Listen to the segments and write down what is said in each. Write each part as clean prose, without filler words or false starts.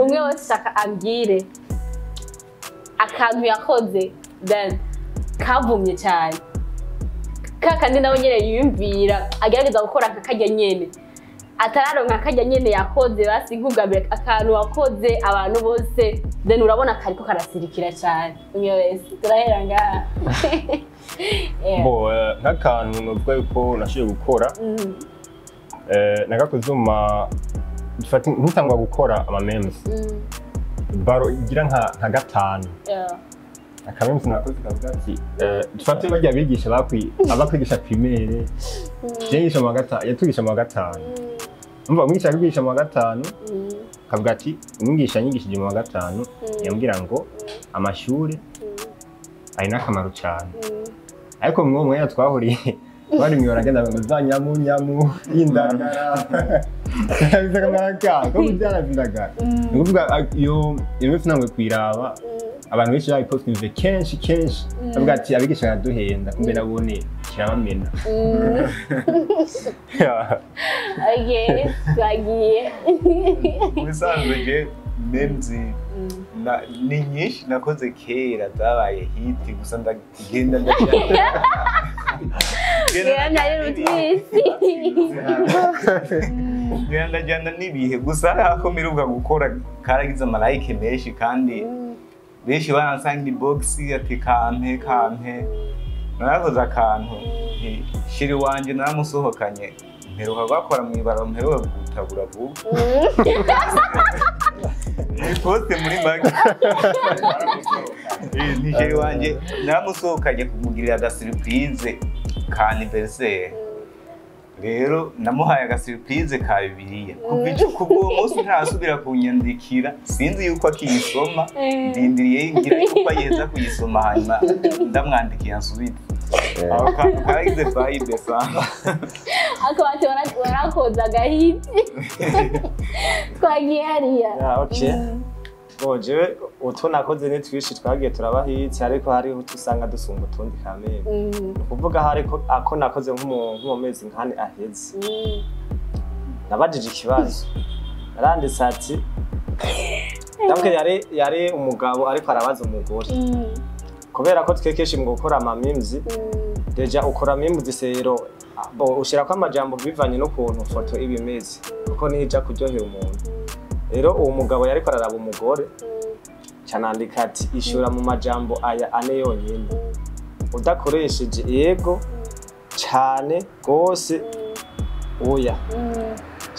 umwe wese shaka ambwire akantu yakoze then kavumye cyane kakandi nawe nyene yiyumvira agerageza gukora nkakajya nyene atararonka akajya nyene yakoze basi nkugabira akantu wakoze abantu bose then urabona kariko karasirikira cyane umwe wese turahera ngaha bo nk'akantu nubwo yuko nashoboye gukora nagakozuma ntutangwa gukora amamemes baro igira nka gatanu akamemsi nakoze kavuga ati dufate bajya bigisha abakwigisha primaire yigisha mu gatanu yatugisha mu gatanu umva umwigisha abigisha mu gatanu kavuga ati umwigisha yanyigishije mu gatanu yambwira ngo amashuri ari nakamaro cyane ariko mwo mwe twahuriye bari miyora agenda ngo zanyamu y'indangara bizaga maraka ko byarazindaga nguvuga iyo mwe nangwe kwiraba abantu benshi bayipostinze kenshi bavuga ati abigisha yaduhenda kumbe nabone kirabamena twagiye musanzwe memes ni nyinshi nakoze kera zabaye hiti gusa ndagenda ndajyana n'ibihe gusa ariko miruka gukora karagize amalike menshi kandi benshi banansanga inbox ati kampe narakoze akantu shiri wanje naramusohokanye mperuka gwakora mwibara mperuka gutabura vuba ni poste muri banki ni shiri wanje naramusohokanye kumugirira aga surprise ka anniversaire rero namuhaye aga surprise ka bibiliya kubwo munsi ntasubira kunyandikira sinzi yuko akiyisoma ndindiriye ngira yuko yeza kuyisoma hanyuma ndamwandikiye ansubira aho kagize faide sana akabati warakoza gahiti twagiye hariya okay jewe utwo nakoze ni twishi twagiye turabahitse ariko hariho tusanga dusumba utundi kamere kuvuga hariko ako nakoze nko mezi nkane aheze nabajije ikibazo naranditse ati ndamke yari umugabo ariko arabaza umugore kubera ko twekeshe mu gukora amamimzi deja ukora mimzi sero ushirako amajambo bivanye no kuntu foto ibimeze kuko nija kuryohera umuntu rero uwo mugabo yariko araraba umugore canandika ati ishura mu majambo aya ane yonyine udakoresheje yego cyane gose oya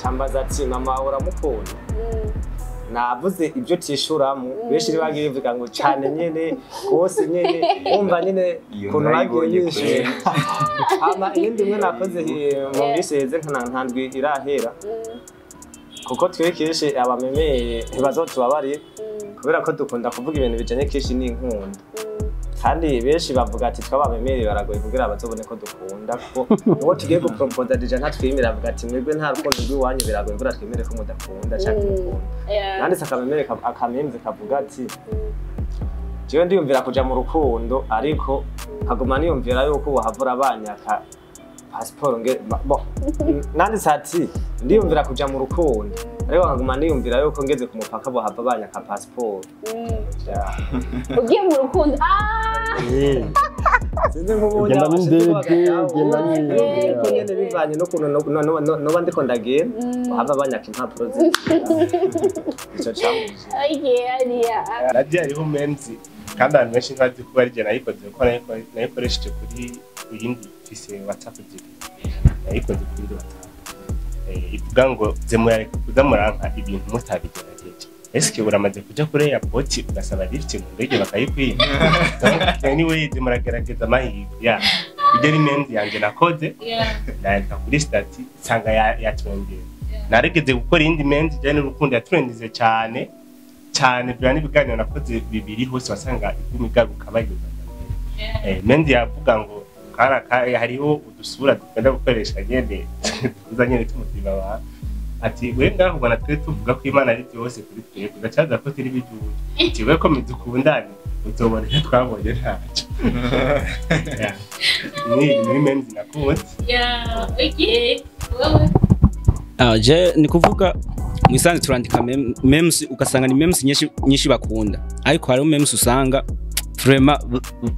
cambaza ati mama uramukunda navuze ibyo tishuramo benshi bagiye bivuga ngo cyane nyene gose nyene umva nyene kuntu bagiye yishuye ama indi mwe nakoze mu biseze ntandwi irahera kuko twekeshe abamemeye ntibazotubabariye kubera ko dukunda kuvuga ibintu bijanye keshi n'inkunda kandi benshi bavuga ati twabamemeye baragoye kugira abazobone ko dukunda kuko uwo tugiye gupropose deja ntatwimira avuga ati mwebwe nta rukundo rw'iwanyu biragoye kugira twimere ko mudakunda cyangwa mukunda kandi sakamemere akamemze kavuga ati jewe ndiyumvira kuja mu rukundo ariko nkaguma niyumvira yuko wahavura abanyaka passport nanditse ati ndiyumvira kuja mu rukundo ariko nkaguma niyumvira yuko ngeze ku mupaka bohava abanyaka passport ugiye mu rukundo sinzi nk'ubundi genda bivanye no kuntu noba ndiko ndagenda bohava abanyaka impapuro ico camuje radio ariho menzi kandi abantu benshi ntazi kuba ari je nayikoze kuko nayikoresheje kuri iyindi fise WhatsApp nayikoze kuri WhatsApp ivuga ngo zemurareka kudamuranka ibintu mutabigerageje eske uramaze kuja kuri airport ugasaba lift mu ndege bakayikwima anyway zemuragerageza amahirwe ibyo menzi yanje nakoze nandika kuri stati sanga yatrendeye narigeze gukora indi menzi je n'urukundo yatrendize cyane bya n'ibiganiro nakoze bibiri hose wasanga imigaruka bayuza menzi yavuga ngo hariho udusura dukunda gukoresha nyene tuza nyene tumutima wa ati we ngaho ubona twe tuvuga ko Imana ari byose kuri twe kugacaza ko turi bijuje ati we ko midukundane utobona twabonye ntacyo ni menzi nakuze okay je ni kuvuga mwisanze turandika memes ugasanga ni memes nyinshi bakunda ariko hari memes usanga vraiment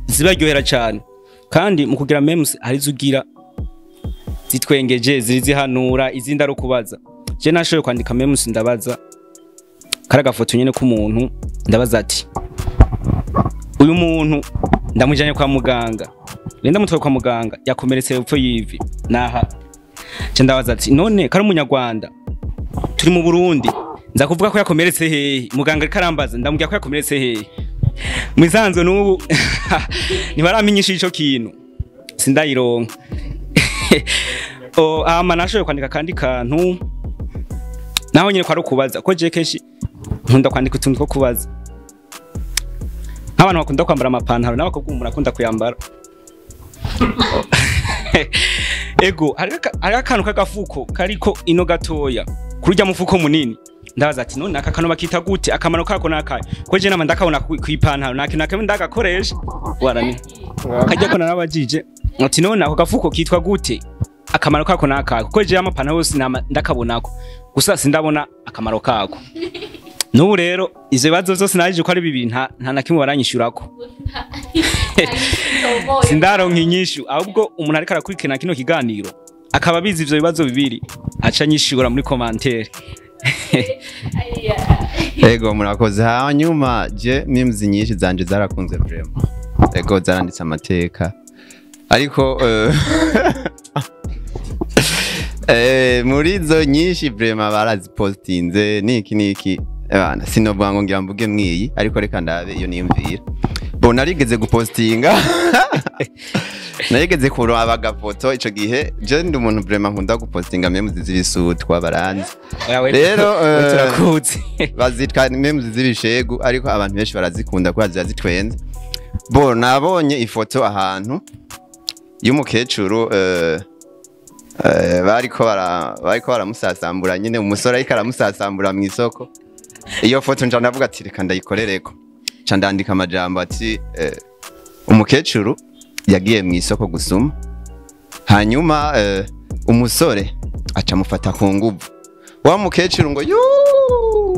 zibaryohera cyane kandi mu kugira memes hari zugira zitwengeje zihanura izindi ari kubaza je nashoye kwandika memes ndabaza karaga foto nyene ku muntu ndabaza ati uyu muntu ndamujanye kwa muganga Lenda mutwe kwa muganga yakomeretse upfo yivi naha cyo ndabaza ati none kari umunyarwanda turi mu Burundi nza kuvuga ko yakomeretse hehe muganga karambaza ndamubwira ko yakomeretse hehe mwisanzo n'ubu ntibaramenyisha ico kintu sindayironka ama nashoye kwandika kandi kantu naho nyine kwa rukubaza ko je kenshi nkunda kwandika utuntu two kubaza abantu bakunda kwambara amapantaro n'abakobwa murakunda kuyambara ego hari akantu kagafuko kariko ino gatoya kurujya mufuko munini ndabaza ati none aka kantu bakita gute akamaro kako nakaye ko je nama ndakabona kwipantaro nake ndagakoresha warani kajya ko narabajije ati none ako gafuko kitwa gute akamaro kako nakaye ko je amapantaro yose ndakabonako gusa sindabona akamaro kako n'ubu rero izo bibazo zose naje ko ari bibiri nta nakimwe baranyishurako sindaronka inyishu ahubwo umuntu ariko arakurikirana kino kiganiro akaba bizi ivyo bibazo bibiri aca nyishura muri commentaire. Ego murakoze hanyuma je memes nyinshi zanje zarakunze vraiment ego zaranditse amateka ariko muri zo nyinshi vraiment barazipostinze niki abana sinobwa ngo ngira mvuge mwiyi ariko reka ndabe iyo niyumvira bo narigeze gupostinga narigeze kuraba agafoto ico gihe je ndi umuntu vraiment nkunda gupostinga memes z'ibisutwa baranze rero turakutse bazitwa memes z'ibishegu ariko abantu benshi barazikunda kwa zitwenza bo nabonye ifoto ahantu y'umukecuru bariko baramusasambura nyine umusore ariko aramusasambura mu isoko iyo foto nja ndavuga ati reka ndayikorereko ca ndandika amajambo ati umukecuru yagiye mu isoko gusuma hanyuma umusore aca mufata ku nguvu wa mukecuru ngo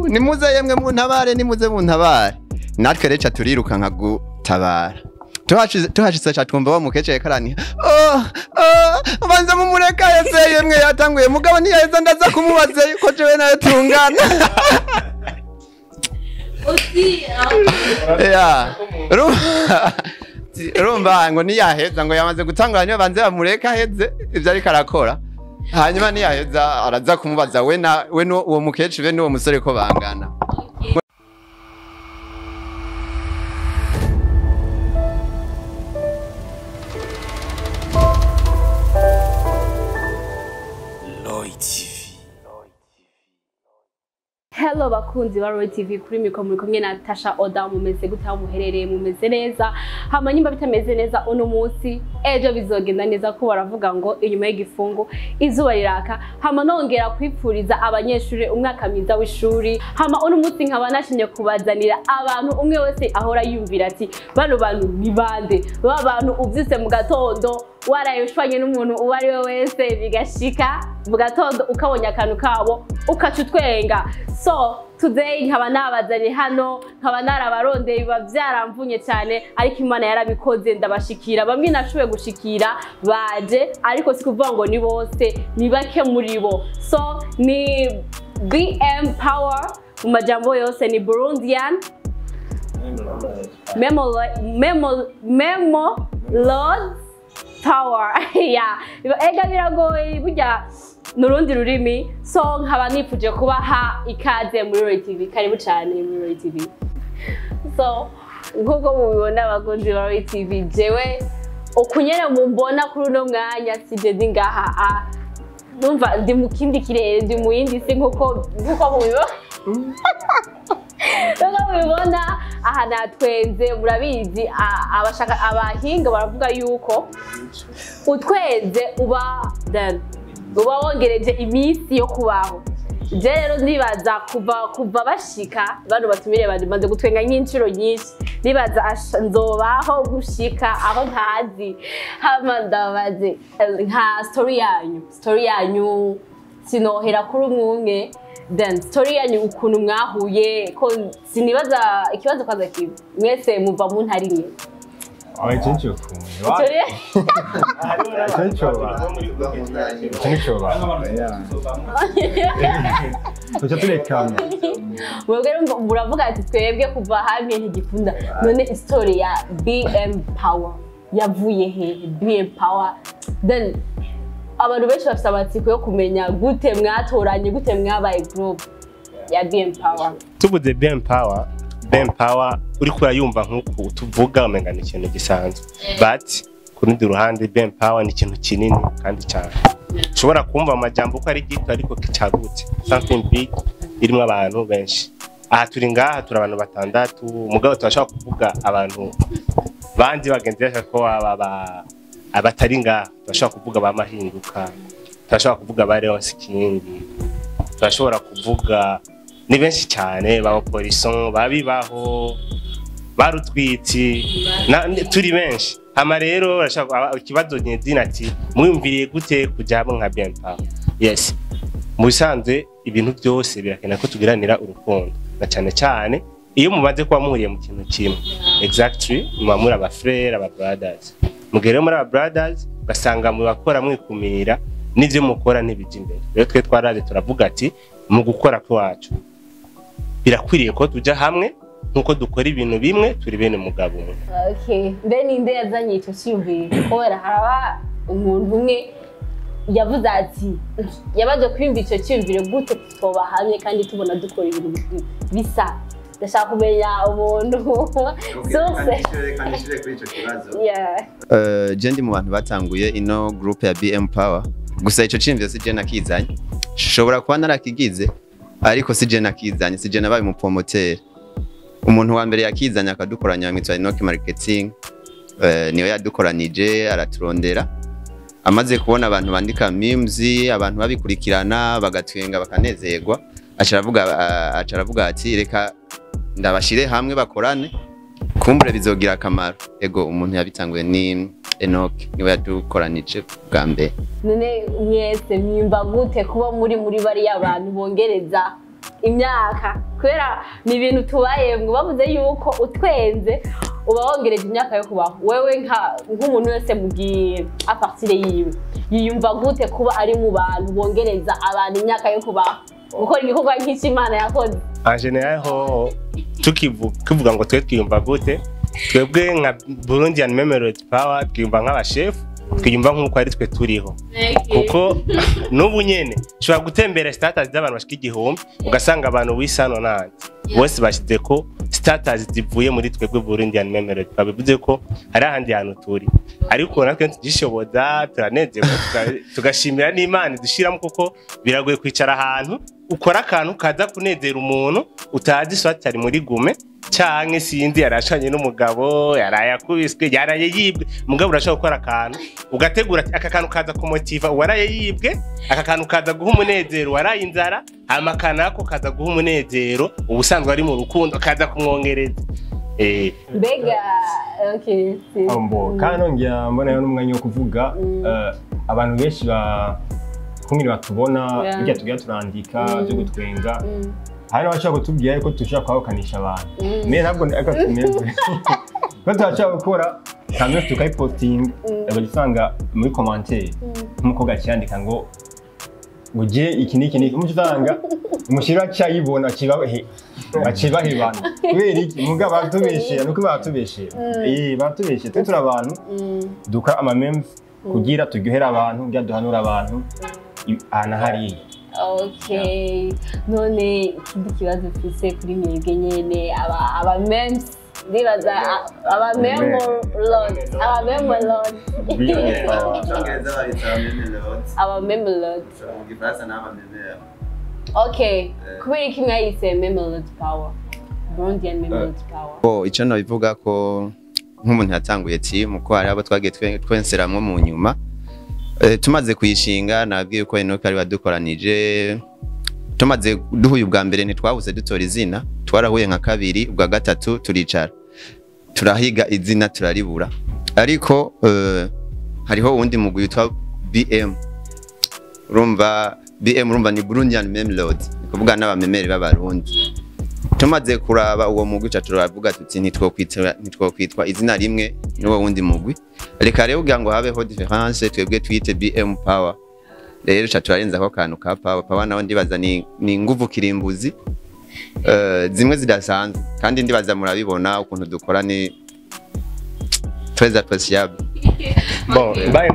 nimuze yemwe mu ntabare nimuze mu ntabare natwe reca turiruka nka gutabara tuhashitse cha twumva wa mukecuru karani banza mu mureka yese yemwe yatanguye mugabo ntiyaheza ndaza kumubaza ko jewe nayo tungana ya rumba ngo niyaheza ngo yamaze gutangura niyo banze bamureka heze ivyo ariko arakora hanyuma niyaheza araza kumubaza we uwo mukecuru n'uwo musore ko bangana. Hello bakunzi ba Roy TV kuri mikro muri kumwe na Tasha Oda mumeze gutaho muherereye mumeze neza hama nyimba bitameze neza uno munsi ejo bizogenda neza ko baravuga ngo inyuma y'igifungo izuba riraka hama nongera kwipfuriza abanyeshuri umwaka mwiza w'ishuri hama uno munsi nkaba nashimye kubazanira abantu umwe wese ahora yumvira ati bano bantu ni bande ba bantu uvyise mu gatondo warayushwanye n'umuntu uwari we wese bigashika mu gatondo ukabonye akantu kabo ukacutwenga. So today nkaba nabazanye hano nkaba narabarondeye biba byaramvunye cyane ariko Imana yarabikoze ndabashikira bamwe nashoboye gushikira baje ariko sikuvuga ngo ni bose ni bake muri bo. So ni BM Power mu majambo yose ni Burundian Memelord Power. Yeah, ega biragoye burya nurundi rurimi. So nkaba nifuje kubaha ikaze muri Roy TV. Karibu cyane muri Roy TV. So nk'uko mubibona abakunzi ba Roy TV jewe okunyere mumbona kuri uno mwanya sije ndi ngaha numva ndi mu kindi kirere ndi mu yindi si nk'uko mubibona mubibona aha natwenze murabizi abashaka abahinga baravuga yuko utwenze uba wongereje iminsi yo kubaho. Je rero nibaza kuva bashika bano batumire bamaze gutwenga nk'inshuro nyinshi nibaza nzobaho gushika aho ntazi hama ndabaze nka story yanyu sinohera kuri umwe then story yanyu ukuntu mwahuye ko sinibaza ikibazo kwaza kibi mwese muva mu ntari imwe Oye, chencho. story Chencho. Chencho. Tucha turekana. mwebwe muravuga ati twebwe kuva hamwe ntigikunda none story ya BM Power yavuye hehe BM Power then abantu benshi bafite amatsiko yo kumenya gute mwatoranye gute mwabaye group ya BM Power tubuze BM Power uri kurayumva nk'uko tuvuga umenga ni ikintu gisanzwe but ku rundi ruhande BM Power ni ikintu kinini kandi cyane ushobora kumva amajambo ko ari gito ariko kicagutse something big irimo abantu benshi aha turi ngaha turi abantu batandatu mugabo turashaka kuvuga abantu bandi bagenzi bacu ko abatari ngaha turashaka kuvuga bamahinduka turashaka kuvuga ba Leon King turashobora kuvuga ni benshi cyane ba Polison babibaho barutwiti turi benshi ama rero urashaka ikibazo nyedina ati mwumviriye gute kujya hamwe nka BM Power yes mu bisanzwe ibintu byose birakeneye ko tugiranira urukundo na cyane cyane iyo mumaze kuba muhuriye mu kintu kimwe exactly muri aba frère aba brothers mugere muri aba brothers basanga mu bakora mwikumira n'ivyo mukora ntibije imbere rero twe twaraje turavuga ati mu gukora kwacu birakwiriye ko tujya hamwe nkuko dukora ibintu bimwe turi bene mugabo okay then inde yazanye icyo cyumvire kubera haraba umuntu umwe yavuze ati yabaje kwimba icyo cyumvire gute tutoba hamwe kandi tubona dukora ibintu bisa ndashaka kumenya umuntu kanishire kuri icyo kibazo je ndi mu bantu batanguye ino group ya BM Power gusa icyo cyumvire si je nakizanye shobora kuba narakigize ariko si je nakizanye si je nabaye mu promoter umuntu wa mbere yakizanye akadukoranya mwitwa Enoch marketing niyo yadukoranije araturondera amaze kubona abantu bandika memes abantu babikurikirana bagatwenga bakanezerwa acaravuga ati reka ndabashire hamwe bakorane kumbure bizogira akamaro ego umuntu yabitanguye ni Enoch niwe yadukoranije bwa mbere none mwese mwimba gute kuba muri bari y'abantu bongereza imyaka kubera ni ibintu tubayemwe bavuze yuko utwenze uba wongereje imyaka yo kubaho wewe nk'umuntu wese mugiye a partir yiwe yiyumva gute kuba ari mu bantu bongereza abantu imyaka yo kubaho gukora igikorwa nk'iki Imana yakoze en general ho tukivuga ngo twe twiyumva gute twebwe nka Burundian Memelord Power twiyumva nk'abashef twiyumva nk'uko ari twe turiho kuko n'ubu nyene ushobora gutembera status z'abantu bashika igihumbi ugasanga abantu wisano nanjye bose bashize ko status zivuye muri twebwe Burundian Memelord babivuze ko hari ahandi hantu turi ariko natwe tugishoboza turanezerwa tugashimira n'Imana dushiramo kuko biragoye kwicara ahantu ukora akantu kaza kunezera umuntu utazi swati ari muri gume canke sinzi yarashanye n'umugabo yarayakubiswe yaraye yibwe mugabo urashaka gukora akantu ugategura aka kantu kaza kumotiva waraye yibwe aka kantu kaza guha umunezero waraye inzara amakana ko kaza guha umunezero ubusanzwe ari mu rukundo kaza kumwongereza mbega okay kandi ngira mbona yo n'umwanya wo kuvuga abantu benshi kumira batubona bijya tugira turandika byo gutwenga hari n'abashaka kutubwira ko dushaka kwahukanisha abantu me ntabwo aka tumeze ko turashaka gukora kandi tukayipostinga abisanga muri commentaire nk'uko gacyandika ngo uje iki niki umuzanga umushira cyayibona akibahebana kubera iki muga batubeshera nuko batubeshera batubeshye twe turi abantu duka ama memes kugira turyohera abantu bya duhanura abantu ana hariya okay none ikindi kibazo mfise kuri mwebwe nyene aba memes ndibaza aba Memelord aba Memelord okay kubera iki mwayise Memelord Power Burundian Memelord Power icyo nabivuga ko nk'umuntu yatanguye team ko hari abo twagiye twenseramwe mu nyuma tumaze kuyishinga nabwiye ko Enoch ari wadukoranije tumaze duhuye ubwa mbere ntitwabuze dutora izina twarahuye nka kabiri ubwa gatatu turicara turahiga izina turaribura ariko hariho undi mugwi witwa BM urumva BM urumva ni Burundian Memelord kuvuga n'abamemeri b'abarundi tumaze kuraba uwo mugwi turavuga tuti nitwokwitwa izina rimwe n'uwo wundi mugwi reka rero kugira ngo habeho difference twebwe twite BM Power rero turarenza ko kantu ka Power naho ndibaza ni nguvu kirimbuzi zimwe zidasanzwe kandi ndibaza murabibona ukuntu dukora ni très appréciable. Bon, baye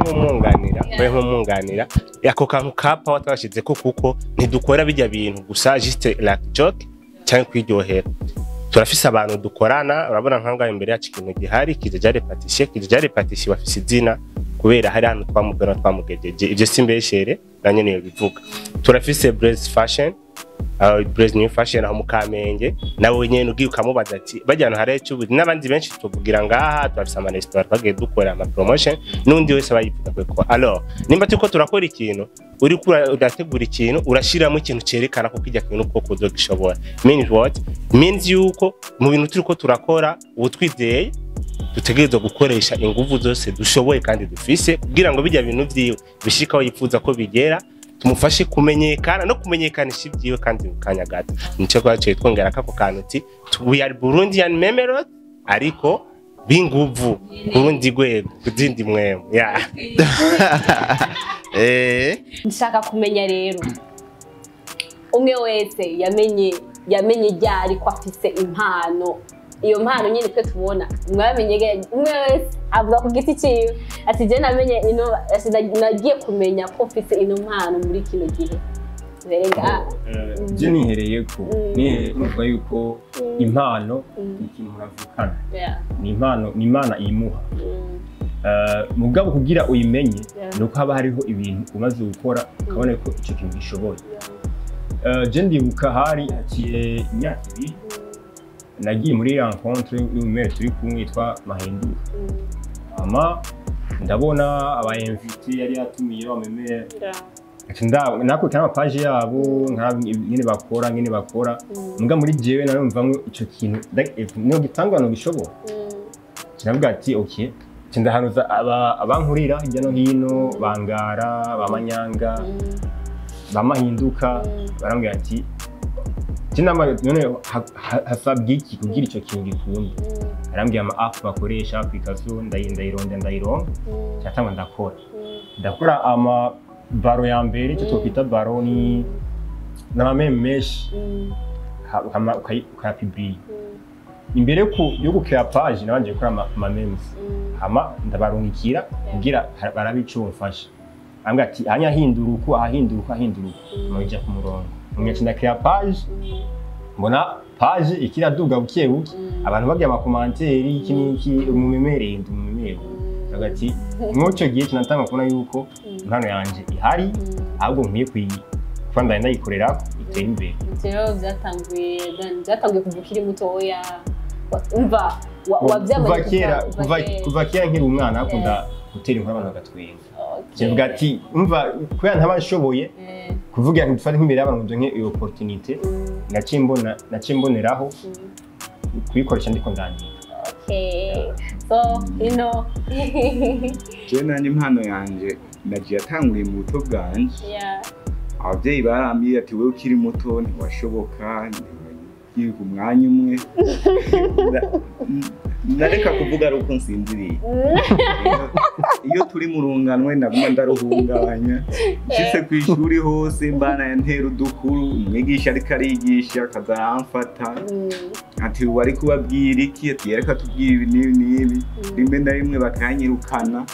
nk'umwunganira yako kantu ka Power twashize ko kuko ntidukora bijya bintu gusa juste la joke cyangwa kwiryohera turafise abantu dukorana urabona nkanga imbere yacu ikintu gihari kije repatishe bafise izina kubera hari hano twamugejeje ivyo simbeshere nanye niyo bivuga turafise Blaze Fashion Blaze New Fashion aho mukamenge nawe nyene ugiye ukamubaza ati bajyana hari cyo n'abandi benshi tuvugira ngaha turafise ama restaurant twagiye dukora ama promotion nundi wese bayivuga ko alors nimba tuko turakora ikintu uri urategura ikintu urashiramo ikintu cerekana ko kijya kintu uko kuzogishobora means what means yuko mu bintu turiko turakora ubutwizeye dutegerezwa gukoresha ingufu zose dushoboye kandi dufise kugira ngo bijya bintu vyiwe bishikaho yifuza ko bigera tumufashe kumenyekana no kumenyekanisha ibyiwe kandi mukanya gato nico kwaciye twongera kako kantu ati we are Burundian Memelord ariko binguvu kurundi gwego kuzindi mwemo nshaka kumenya rero umwe wese yamenye ryari ko afise impano iyo mpano nyine twe tubona mwamenye umwe wese avuga ku giti ciwe ati je namenye nagiye kumenya ko mfise ino mpano muri kino gihe berenga je nihereye ko numva yuko impano ikintu muravukana ni impano imuha mugabo kugira uyimenye nuko haba hariho ibintu umaze gukora ukabona ko icyo kintu gishoboye je ndibuka hari haciye imyaka 2 nagiye muri rencontre y'umumere turi kumwitwa Mahindu ama ndabona aba invité yari yatumiye bamemere nako kama page yabo nyine bakora muga muri jewe narumvamwe ico kintu no gitangwa no bishobora kinavuga ati okay ndahanuza abankurira hirya no hino bangara bamanyanga bamahinduka barambwira ati kinama none hasabye iki kugira ico kintu gikunda arambwiye ama app bakoresha application ndayironda cyatanga ndakora ama baro ya mbere cyo twita baro ni na memesh ukayapibiri imbere yo gukira page nabanje gukora ama memes ama ndabarungikira kugira barabicumfasha ambwa ati hanya hinduruka mujya ku murongo mwekina kira page mbona page ikiraduga buke buke abantu bagiye ama commentaire iki niki umumemere agati mwoco giye kinatanga kubona yuko impano yanje ihari ahubwo nkwiye kwanda ndayikorera iteye imbere rero byatanguye kuvukira mutoya umva wabyamaye kuva kera nkiri umwana akunda gutera inkuru abantu bagatwenga kivuga ati umva kuya ntabashoboye kuvuga ngo dufate nk'imbere y'abantu donke iyo opportunité nacimboneraho kuyikoresha ndiko ndandika. So je nanje impano yanje nagiye atanguriye mu buto bwanje abavyeyi barambye ati wewe ukiri muto ntiwashoboka ngiye ku mwanya umwe nareka kuvuga ari uko nsinziriye iyo turi mu runganwe naguma ndaruhungabanya nshitse ku ishuri hose mbana yantera udukuru umwigisha ariko arigisha akazaramfata ati wari kubabwira iki ati reka tubwire ibi n'ibi rimwe na rimwe bakanyirukana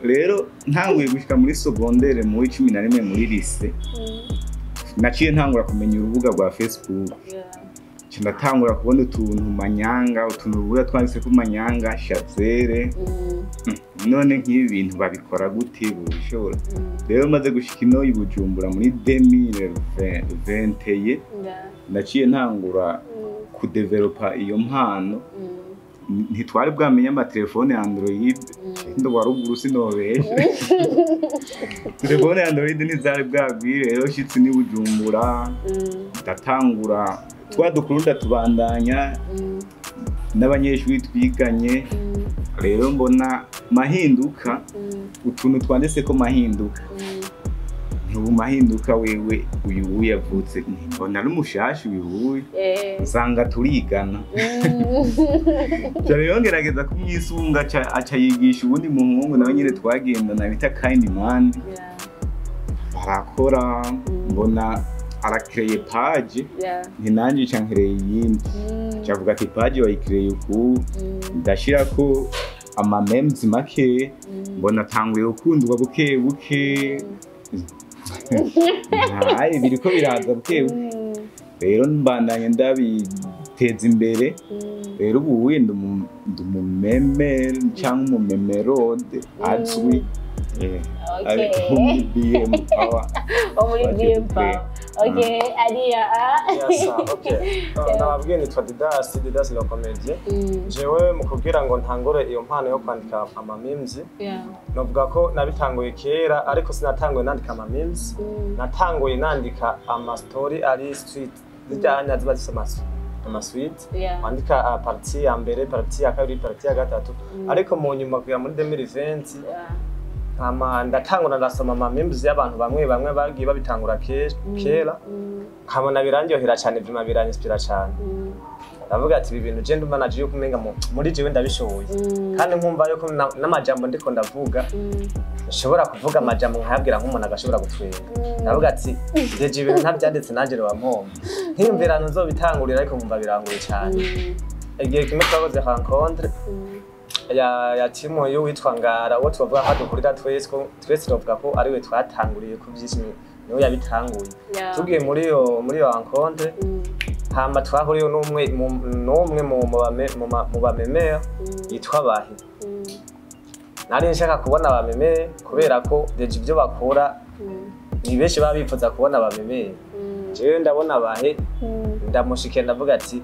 rero ntanguye gushika muri secondaire mu 11 muri lycée naciye ntangura kumenya urubuga rwa Facebook ndatangura kubona utuntu manyanga utuntu bura twanditse ku manyanga shazere none nk'ibi bintu babikora gute bishobora rero maze gushika ino ibujumbura muri 2020 naciye ntangura ku developer iyo mpano ntitwari bwamenye ama telefone Android ndo waruguru sinobeshe telefone Android ntizari bwagwire rero shitsi ni bujumbura ndatangura twadukurunda tubandanya n'abanyeshuri twiganye rero mbona mahinduka utuntu twanditse ko mahinduka ntubu mahinduka wewe uyu yavutse mbona n'umushasha uyu usanga turigana cyane yongerageza kumwisunga aca yigisha ubundi muhungu nawe nyine twagendana bita kind man barakora mbona arakreye page ntinanje cankereye yindi cyavuga ati page wayikreye uku ndashirako ama memes make mbona tanguye ukundwa buke buke hayi biriko biraza buke rero mbandanye ndabiteza imbere rero ubu wenda umumeme cyangwa Memelord azwi BM power muri BM power okay Alia nababwiye nitwa Didas la comedie jewe mu kugira ngo ntangore iyo mpano yo kwandika ama memes novuga ko nabitanguye kera ariko sinatanguye nandika ama memes natanguye nandika ama story ari street zijyanye ziba zisoma ama sweet wandika partie ya mbere partie ya kabiri partie ya gatatu ariko mu nyuma kuya muri 2020 ndatangura ndasoma ama memes y'abantu bamwe bagiye babitangura kera nkabona birangyohera cyane byuma biranspira cyane ndavuga ati ibi bintu je ndumva naje yo kumenga muri jewe ndabishoboye kandi nkumva yuko n'amajambo ndiko ndavuga nshobora kuvuga amajambo nkayabwira nk'umuntu agashobora gutwenga ndavuga ati jeje ibintu ntabyanditse nanjye robampombe nkiyumvirano nzobitangurira ariko nkumva biranguye cyane igihe kimwe twakoze rencontre ya timu yo witwa Ngara wo tuvuga hadukurira twese tuvuga ko ari we twatanguriye ku byinshi niwe yabitanguye tugiye muri yo rencontre hamba twahuriye n'umwe mu bamemera yitwa Bahi nari nshaka kubona abamemere kubera ko deje ibyo bakora ni benshi babifuza kubona abamemere jewe ndabona Bahi ndamushike ndavuga ati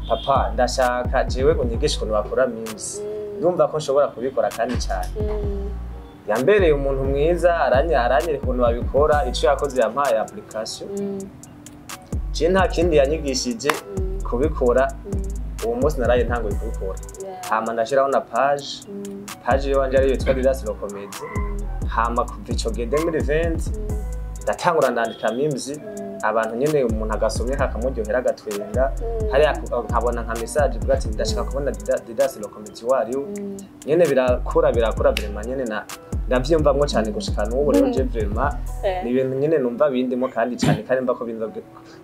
papa ndashaka jewe unyigisha ukuntu bakora memes ndumva ko nshobora kubikora kandi cyane yambereye umuntu mwiza aranyereka ukuntu babikora ico yakoze yampaye application je nta kindi yanyigishije kubikora uwo munsi naraye ntanguye kubikora hama ndashiraho na page yo wanje ariyo yitwa Didas la comedie hama kuva ico gihe 2020 ndatangura ndandika memes abantu nyene umuntu agasomye kakamuryohera agatwenga hari nkabona nka message ivuga ati ndashaka kubona Didas la comedie wariyo nyene birakura vraiment nyene ndavyumvamwo cyane gushika n'ubu rero je vraiment ni ibintu nyene numva bindimo kandi cyane kandi mba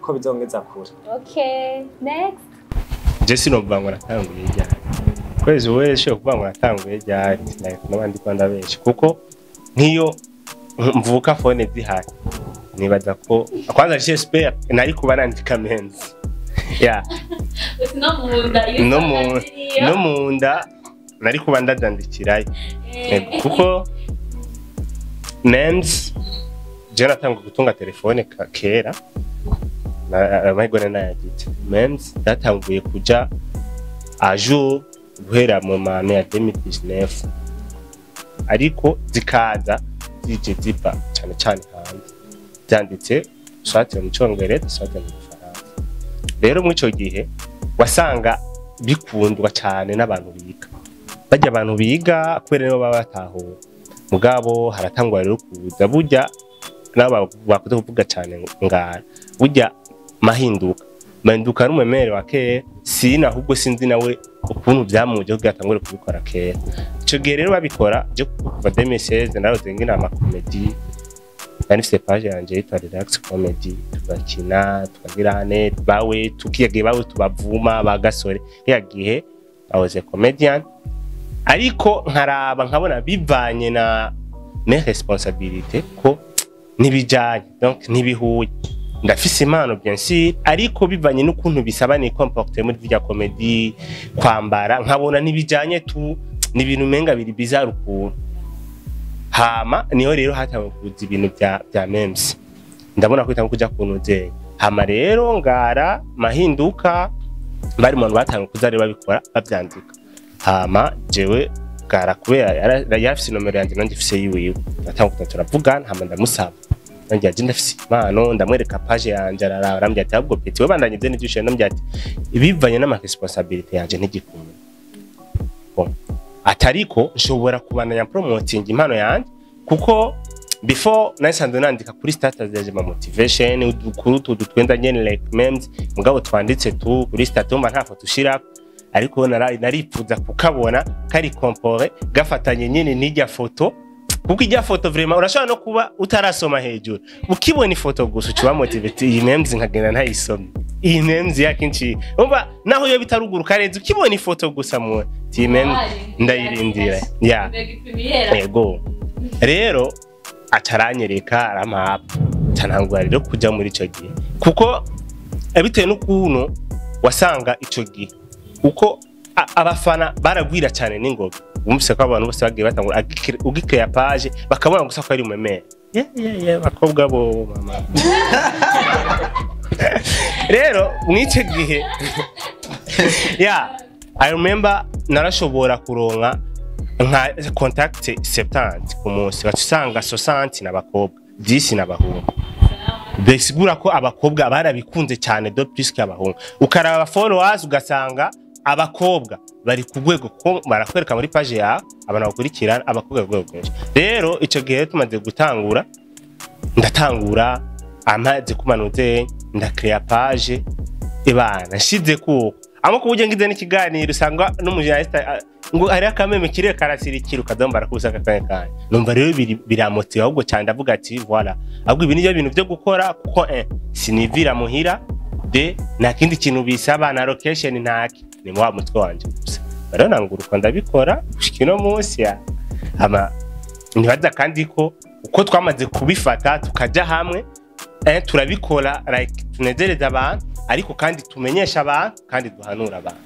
ko bizongeza kure. Okay, next. Je sinomva ngo natanguye ryari. Kwezi wese kuvuga ngo natanguye ryari n'abandi kwanda benshi kuko nkiyo mvuka phone zihari nibaza ko kwanza j'espère nari kuba nandika menzi. Yeah. No munda nari kuba ndadandikirayo. Kuko memes je natanga gutunga telefone kera amahigone nayagite memes datanguye kuja ajo guhera mu mame ya 2019 ariko zikaza zije zipa cyane hanze byanditse swate mu cyongereza swate mu Faransa rero mu ico gihe wasanga bikundwa cyane n'abantu biga bajya abantu biga kwere nibo baba batahuwe mugabo haratangwa rero kuza burya naba bakuze kuvuga cyane Ngara burya mahinduka n'umemere wa kera sina ahubwo sinzi nawe ukuntu byamuje kugatangura kubikora kera ico gihe rero babikora je kuva 2016 naroze ngina ama comedy kandi se page yanje yitwa Relax Comedy tugakina tukagirane bawe tukiyage bawe tubavuma bagasore yagihe awoze comedian ariko nkaraba nkabona bivanye na mes responsabilités ko nibijanye donc nibihuye ndafise impano bien sûr ariko bivanye n'ukuntu bisaba ni comporter muri vya comedy kwambara nkabona nibijanye tu ni ibintu menga biri bizarre ukuntu hama niho rero hatawe kuza ibintu bya memes ndabona ko itangu kuja kunoze hama rero Ngara mahinduka bari mu bantu batanga kuza rero babikora bavyandika hama jewe Ngara kubera yarafise nomero yanje nandifise yiwe natanga kutaravugana hama ndamusaba nanjye agenda afise impano ndamwereka page yanje arambye ati ahubwo peti we bandanye bye n'ibyo ndambye ati ibivanye n'ama responsabilité yanje ntigikumwe bon atariko nshobora kubana ya promoting impano yanje kuko before nasanzwe nandika kuri status yaje ma motivation udukuru tudutwenda nyene like memes mugabo twanditse tu kuri status mba nta foto ushira ariko naripfuza kukabona kari compore gafatanye nyene n'ijya foto kuko ijya foto vraiment urashobora no kuba utarasoma hejuru ukibona ifoto gusa uciba motivate iyi memes nkagenda ntayisomye iyi memes yakinci umva naho yo bitaruguru karenze ukibona ifoto gusa mu iyi memes ndayirindira ya yego rero ataranyereka aramapa tanangura rero kujya muri ico gihe kuko bitewe n'ukuntu wasanga ico gihe uko abafana baragwira cyane n'ingoga umvise ko abantu bose bagiye batangura ugikaya page bakabona gusa ko ari umemere bakobwa bo mama rero mwice gihe I remember narashobora kuronka nka contact 70 ku munsi batusanga 60 n'abakobwa 10 n'abahungu besigura ko abakobwa barabikunze cyane do plus que abahungu ukaraba followers ugasanga abakobwa bari ku rwego ko barakwereka muri page ya abantu bakurikirana abakobwa rwego benshi rero ico gihe tumaze gutangura ndatangura amaze kumanuze ndakrea page ibana shize ko amako uje ngize n'ikiganiro usanga n'umujournaliste ngo ari akameme kire karasirikira ukadombara kusaka kanye numva rero biramotse ahubwo cyane ndavuga ati voilà ahubwo ibi nibyo bintu byo gukora kuko sinivira muhira de nakindi kintu bisaba na location ntaki ni mwa mutwe wanje gusa rero nanguruka ndabikora ushikino munsi ya ama nibaza kandi ko uko twamaze kubifata tukaja hamwe turabikora like tunezereza abantu ariko kandi tumenyesha abantu kandi duhanura abantu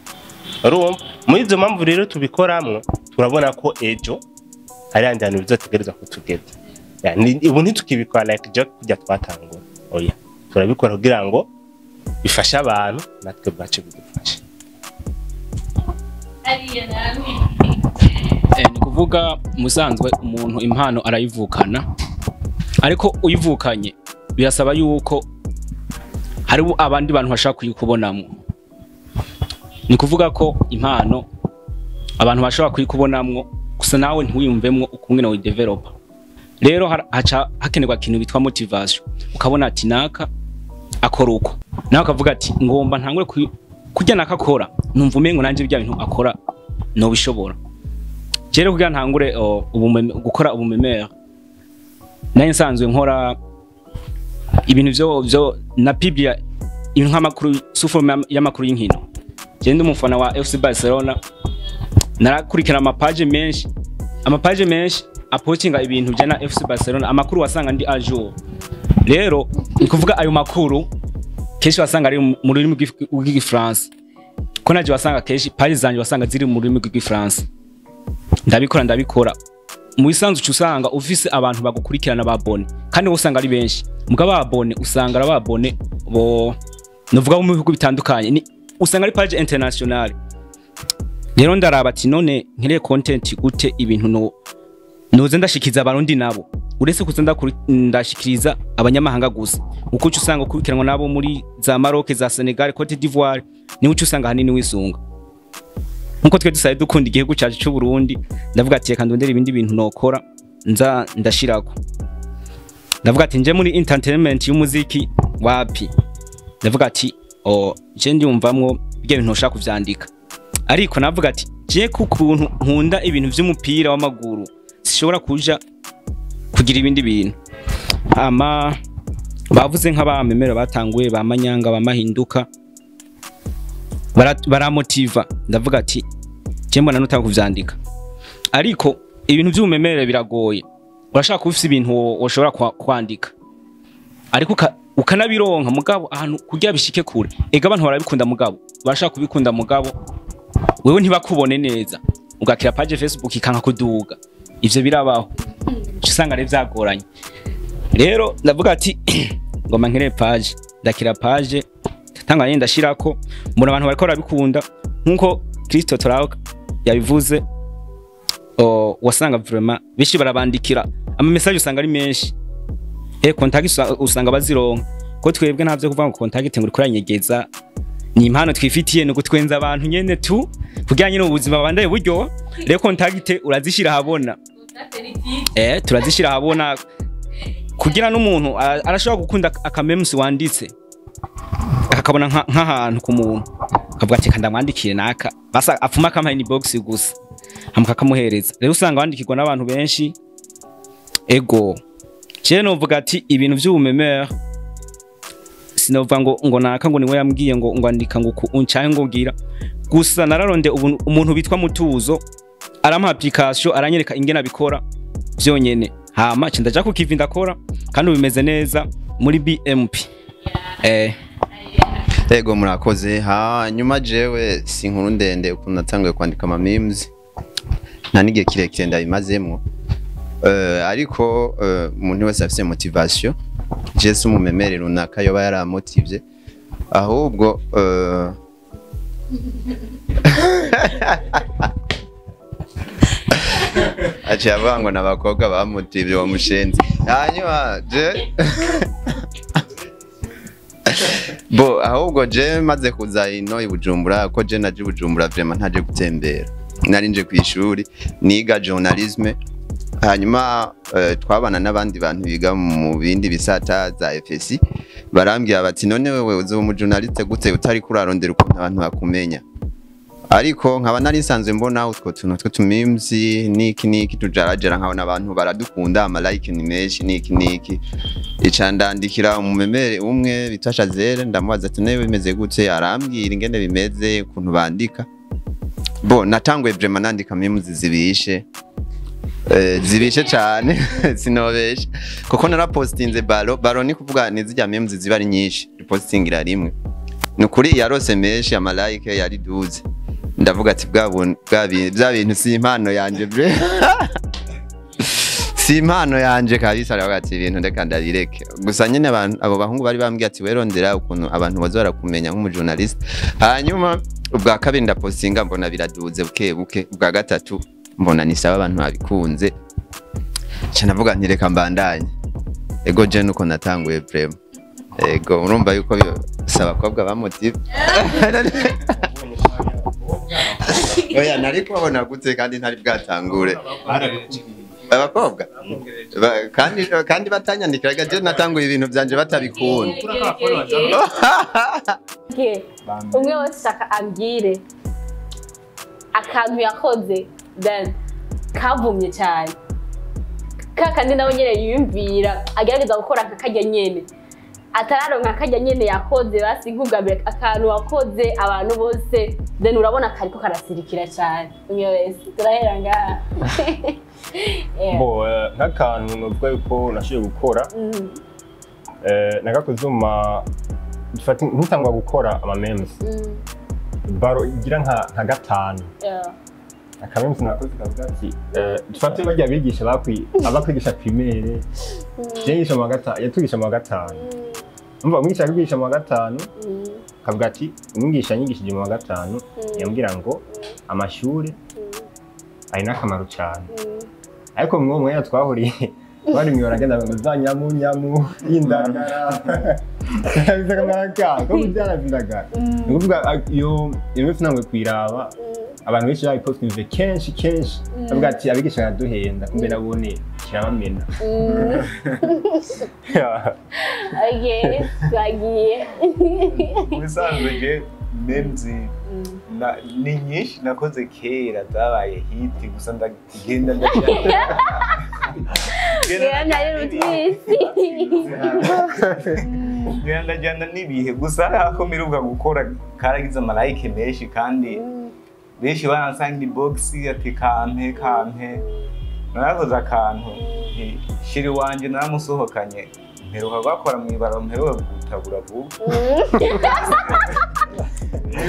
urumva muri izo mpamvu rero tubikoramo turabona ko ejo hari andana bizotegereza kutugeza ubu ntitukibikora like joke kujya twatangura oya turabikora kugira ngo bifashe abantu natwe bwacu bidufashe ni kuvuga musanzwe umuntu impano arayivukana ariko uyivukanye birasaba yuko hari abandi bantu bashaka kuyikubonamo ni kuvuga ko impano abantu bashobora kuyikubonamo gusa nawe ntiwiyumvemo ukumwe nawe developer rero haca hakenerwa ikintu bitwa motivation ukabona ati naka akora uko nawe akavuga ati ngomba ntangure kujya nakakora numva umengo nanje bya bintu akora no bishobora rero kugira ntangure gukora ubumemere naye nsanzwe nkora ibintu byo na Biblia nk'amakuru sufo y'amakuru y'inkino genda umufana wa FC Barcelona narakurikira amapage menshi apostinga ibintu bya na FC Barcelona amakuru wasanga ndi ajour rero nikuvuga ayo makuru keshi wasanga ari mu rurimi rw'Igifaransa ko naje wasanga keshi page zanje wasanga ziri mu rurimi rw'Igifaransa ndabikora mu bisanzwe usanga ufise abantu bagukurikirana babone kandi usanga ari benshi mugaba babone usanga arababone bo novuga mu bihugu bitandukanye ni usanga ari page international rero ndaraba ati none nkire content gute ibintu noze ndashikiza abarundi nabo uretse kuzenda ndashikiriza abanyamahanga gusa uko usanga kurikiranwa nabo muri za Maroc za Senegal Cote d'Ivoire ni uco usanga hanini wisunga nkuko twe dusaye dukunda igihugu cyacu cy'u Burundi ndavuga ati reka ndondera ibindi bintu nokora ndashirako ndavuga ati nje muri entertainment y'umuziki wapi ndavuga ati je ndiyumvamwo bya bintu nshaka kuvyandika ariko navuga ati je kukuntu nkunda ibintu vy'umupira w'amaguru sishobora kuja kugira ibindi bintu bavuze nk'abamemera batanguye bamanyanga bamahinduka baramotiva ndavuga ati je mbona nutaka kuvyandika ariko ibintu by'umemere biragoye urashaka ufise ibintu woshobora kwandika ariko ukanabironka mugabo ahantu kugira bishike kure ega abantu barabikunda mugabo barashaka kubikunda mugabo wewe ntibakubone neza ugakira page Facebook ikanka kuduga ivyo birabaho usanga ari vyagoranye rero ndavuga ati ngoma nkire page ndakira page tanga yenda shirako muri abantu bariko barabikunda nkuko Kristo Toraka yabivuze wasanga vraiment bishi barabandikira ama message usanga ari menshi contact usanga bazironka ko twebwe ntavyo kuvuga ngo contact nguri kuranyegeza ni impano twifitiye no gutwenza abantu nyene tu kugira nyine ubuzima babandaye buryo rero contact urazishira habona turazishira habona kugira n'umuntu arashobora gukunda akamemusi wanditse akakabona nk'ahantu ku muntu akavuga ati ndamwandikire naka basa apfuma akamuha inbox gusa hamuka kamuhereza rero usanga wandikirwa n'abantu benshi ego je novuga ati ibintu by'ubumemere sinovuga ngo naka ngo niwe yambwiye ngo andika ngo uncaye ngo ngira gusa nararonde umuntu bitwa Mutuzo arampa application aranyereka ingena bikora byonyene hama ndaja ku kivi ndakora kandi ubimeze neza muri BMP ego murakoze hanyuma jewe sinkuru ndende ukuntu natanguye kwandika ama memes nta n'igihe kirekire ndabimazemwo ariko umuntu wese afite motivation Jesu umumemere runaka yoba yaramotivye ahubwo acha bango n'abakobwa bamotivye wa mushenzi hanyuma je bo ahubwo je maze kuza ino ibujumbura ko je naje ibujumbura vraiment ntaje gutembera nari nje ku ishuri niga journalisme hanyuma twabana n'abandi bantu biga mu bindi bisata za FSI barambwiye bati none wewe uzo umujournaliste gute utari kurarondera ukuntu abantu bakumenya ariko nkaba nari sanzwe mbona utwo tuntu tw'utumemes niki tujarajera nkabona abantu baradukunda ama like ni menshi niki icandandikira umumemere umwe bitasha zere ndamubaza ati newe bimeze gute arambwira ingene bimeze ukuntu bandika bo natangwe vraiment nandika memes zibishe cyane sinobesha kuko narapostinze baro ni kuvuga nizijya memes ziba ari nyinshi postingira rimwe nukuri yarose menshi ama like yari 12 ndavuga ati bya bintu si impano yanje bre si impano yanje kabisa aravuga ati ibintu ndeka ndabireke gusa nyene abo bahungu bari bambwiye ati werondera ukuntu abantu bazora kumenya nk'umujournalist hanyuma ubwa kabiri ndapostinga mbona biraduze buke ubwa gatatu mbona nisaba abantu babikunze cyanavuga nti reka mbandanye ego je nuko natanguye vraiment ego urumva yuko saba kobwa bamotive oya nari kubona gute kandi ntari bwatangure abakobwa kandi batanyandikiraga je natanguye ibintu byanje batabikunda umwe wese ambwire akantu yakoze then kavumye cyane kandi nawe nyene yiyumvira agerageza gukora akajya nyene atararonka akajya nyene yakoze basi nkugabira akantu wakoze abantu bose then urabona kariko karasirikira cyane umwe wese turahera ngaha bo nk'akantu novuga yuko nashiye gukora nagakuzuma ntitangwa gukora ama memes baro igira nka gatanu akamemsi nakoze kavuga ati dufate bajya bigisha abakwigisha primaire yigisha mu gatanu yatugisha mu gatanu umva umwigisha kwigisha mu gatanu kavuga ati umwigisha nyigishije mu gatanu yambwira ngo amashuri ari nakamaro cyane ariko mwe twahuriye bari mwe baragenda ngo zanyamu indangara bizaga maraka ko byaravindaga nguvuga iyo wese nangwe kwiraba abantu benshi bayipostinze kenshi bavuga ati abigisha yaduhenda kumbe nabone kirabamena okay twagiye musanzwe memes ni nyinshi nakoze kera zabaye hiti gusa ndagenda ndajyana n'ibihe gusa ariko miruka gukora karagize ama like menshi kandi benshi baransanga inbox ati kampe narakoze akantu shiri wanje naramusohokanye mperuka bakora mu ibaro mperuka gutabura vuba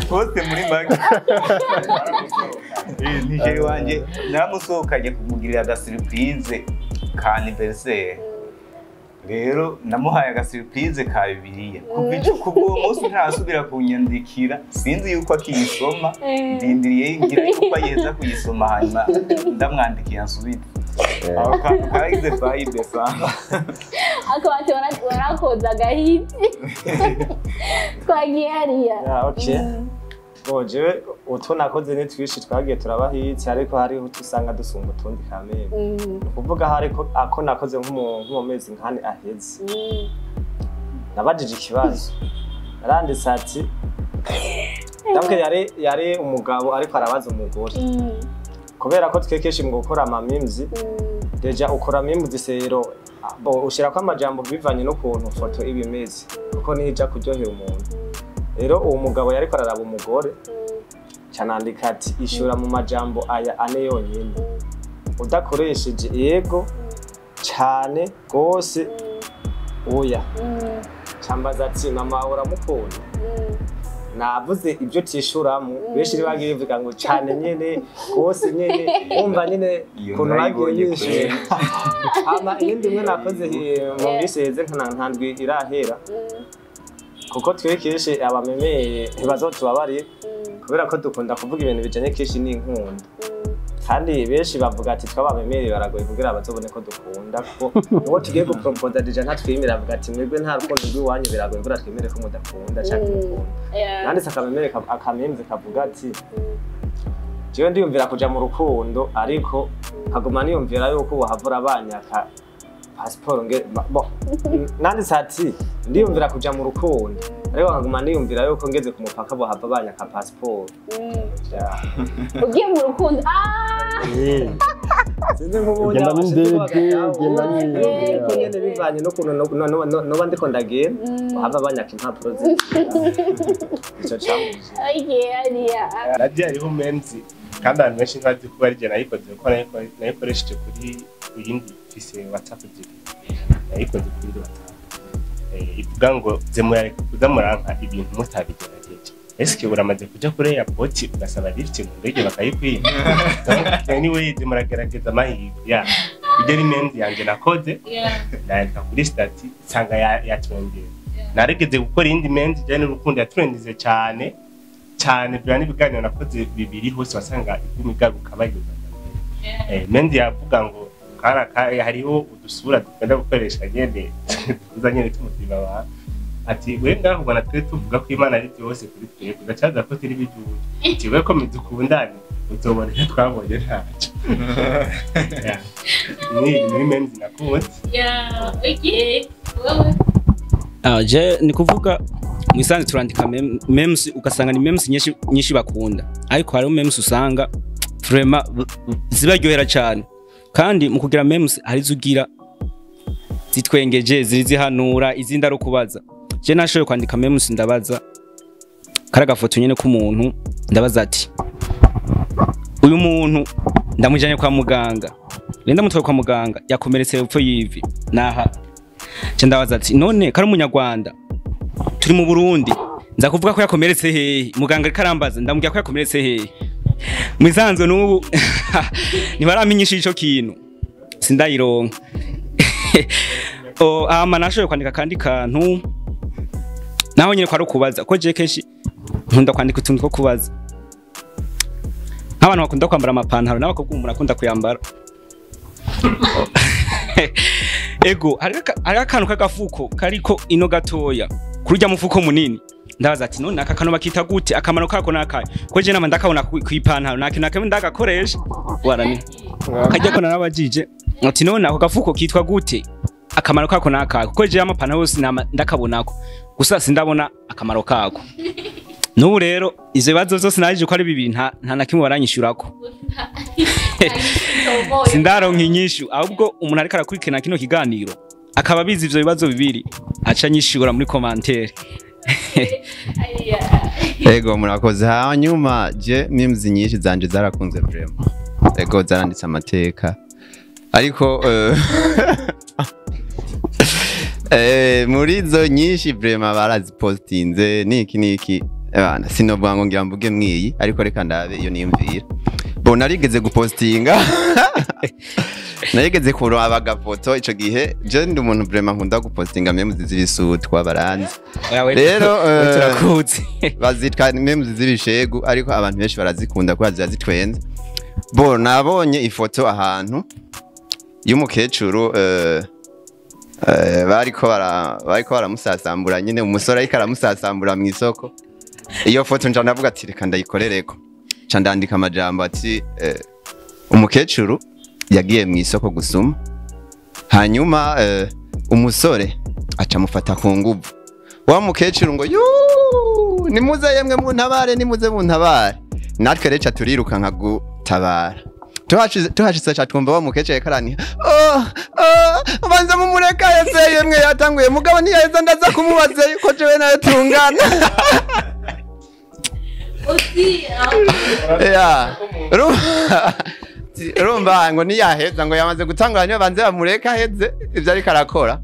poste muri magi shiri wanje naramusohokanye kumugirira aga surprise ka anniversaire rero namuhaye aga surprise ka bibiliya kubwo umunsi ntarasubira kunyandikira sinzi yuko akiyisoma ndindiriye ngira yuko yeza kuyisoma hanyuma ndamwandikiye ansubira aho kagize vibe sana akabati warakoza gahiti twagiye hariya okay jewe utwo nakoze ni twishi twagiye turabahitse ariko hariho usanga dusumba utundi kamere kuvuga hariko ako nakoze nko mezi nkane aheze nabajije ikibazo naranditse ati donc yari umugabo ariko arabaza umugore kubera ko twekeshe mu gukora amamimzi deja ukora mimzi sero ushirako amajambo bivanye n'ukuntu foto ibimeze kuko nija kuryohera umuntu rero uwo mugabo yariko araraba umugore canandika ati ishura mu majambo aya ane yonyine udakoresheje yego cane gose oya cambaza ati mama uramukunda navuze ibyo tishuramo benshi bagiye bivuga ngo cane nyene gose nyene umva nyene kuntu bagiye yishe ama indi mwe nakoze mu biseze ntandwi irahera kuko twekeshe abamemeye ntibazotubabariye kubera ko dukunda kuvuga ibintu bijanye keshi n'inkunda kandi benshi bavuga ati twabamemeye baragoye kugira bazobone ko dukunda kuko uwo tugiye gupropose deja ntatwimira avuga ati mwebwe nta rukundo rw'iwanyu biragoye kugira twemere ko mudakunda cyangwa mukunda nanditse akamemeze kavuga ati jewe ndiyumvira kuja mu rukundo ariko nkaguma niyumvira yuko bohavura abanyaka passport nanditse ati ndiyumvira kuja mu rukundo ariko nkaguma niyumvira yuko ngeze ku mupaka bohava abanyaka passport ugiye mu rukundo sinzi nk'ubundi genda n'indege genda n'indege nyene bivanye n'ukuntu noba ndiko ndagenda bohava abanyaka impapuro ico camuje radio hariho menzi kandi abantu benshi nkazi kuba ari je nayikoze kuko nayikoresheje kuri uyindi fise WhatsApp ziri nayikoze kuri WhatsApp ivuga ngo zemuyare kuza muranka ibintu mutabigerageje eske uramaze kuja kuri airport ugasaba lift mu ndege bakayikwiba anyway zemuragerageza amahirwe ya ibyo ari menzi yanje nakoze nandika kuri stati sanga ya trending naregeze gukora indi menzi je n'urukundo yatrendize cyane bya n'ibiganiro nakoze bibiri hose wasanga imigaruka bayuza menzi yavuga ngo hariho udusura dukunda gukoresha nyene uzanye n'umutima wa ati we ngaho ubona twe tuvuga ko Imana ari byose kuri twe kudacaza ko turi bijuje ati we ko mudukundane uzobona ko twabonye ntacu ni menzi nakunze okay je ni kuvuga mwisanze turandika memes ugasanga ni memes nyinshi bakunda ariko hariho memes usanga vraiment zibaryohera cyane kandi mu kugira memes hari zugira zitwengeje zihanura izindi ari kubaza je nashoye kwandika memes ndabaza karaga foto nyene ku muntu ndabaza ati uyu muntu ndamujanye kwa muganga renda mutwe kwa muganga yakomeretse upfo yivi naha je ndabaza ati none kari umunyarwanda turi mu Burundi nza kuvuga ko yakomeretse hehe muganga karambaza ndamubwira ko yakomeretse hehe mwisanzwe n'ubu ntibaramenyisha ico kintu sindayironka ama nashoye kwandika kandi kantu naho nyine kwari kubaza ko je kenshi nkunda kwandika utuntu two kubaza nk'abantu bakunda kwambara amapantaro n'abakobwa umuntu akunda kuyambara ego hari akantu kagafuko kariko ino gatoya kurujya mufuko munini ndabaza ati none aka kano bakita gute akamaro kako nakaye ko je nama ndakabona kwipantaro nakinakame ndagakoresha warani kajya ko narabajije ati none ako gafuko kitwa gute akamaro kako nakaye ko je amapantaro yose nama ndakabonako gusa sindabona akamaro kako n'ubu rero izo bibazo zose naje ko ari bibi nta nakimwe baranyishurako sindaronka inyishu ahubwo umuntu ariko arakurikirana kino kiganiro akaba bizi ivyo bibazo bibiri aca nyishura muri commentaire ego murakoze hanyuma je memes nyinshi zanje zarakunze vraiment ego zaranditse amateka ariko muri zo nyinshi vraiment barazipostinze niki bana sinobwa ngo ngira mvuge mwiyi ariko reka ndabe iyo niyumvira bo narigeze gupostinga narigeze kuraba agafoto ico gihe je ndi umuntu vraiment nkunda gupostinga memes z'ibisutwa baranzi rero turakutse bazitwa memes z'ibishegu ariko abantu benshi barazikunda kwa zitwenza bo nabonye ifoto ahantu y'umukecuru bariko baramusasambura nyine umusore ariko aramusasambura mu isoko iyo foto nja ndavuga ati reka ndayikorereko ca ndandika amajambo ati umukecuru yagiye mu isoko gusuma hanyuma umusore aca mufata ku nguvu wa mukecuru ngo yuu nimuze yemwe muntabare nimuze muntabare natwe reca turiruka nka gutabara tuhashitse ca twumva wa mukecuru karani banza mumureka yese yemwe yatanguye mugabo ntiyaheza ndaza kumubaza yuko jewe nayo tungana urumva ngo niyaheza ngo yamaze gutangura niyo banze bamureka heze ivyo ariko arakora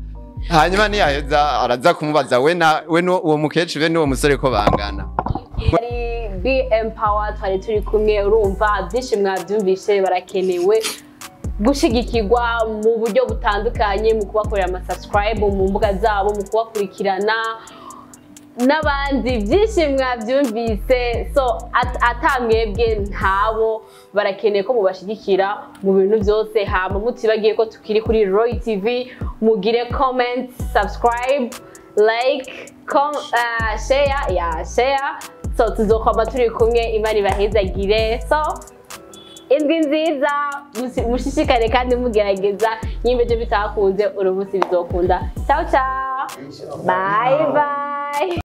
hanyuma niyaheza araza kumubaza we uwo mukecuru be n'uwo musore ko bangana ari be empower twari turi kumwe urumva byinshi mwabyumvishe barakenewe gushigikirwa mu buryo butandukanye mu kubakorera ama subscribe mu mbuga zabo mu kubakurikirana n'abandi byinshi mwabyumvise so atamwebwe ntabo barakeneye ko mubashigikira mu bintu byose hama mutibagiye ko tukiri kuri Roy TV mugire comment subscribe like share so tuzokoma turi kumwe imana ibahezagire so indwi nziza mushishikare kandi mugerageza nyimbe byo bitakunze urubusi bizokunda ciao ciao bye bye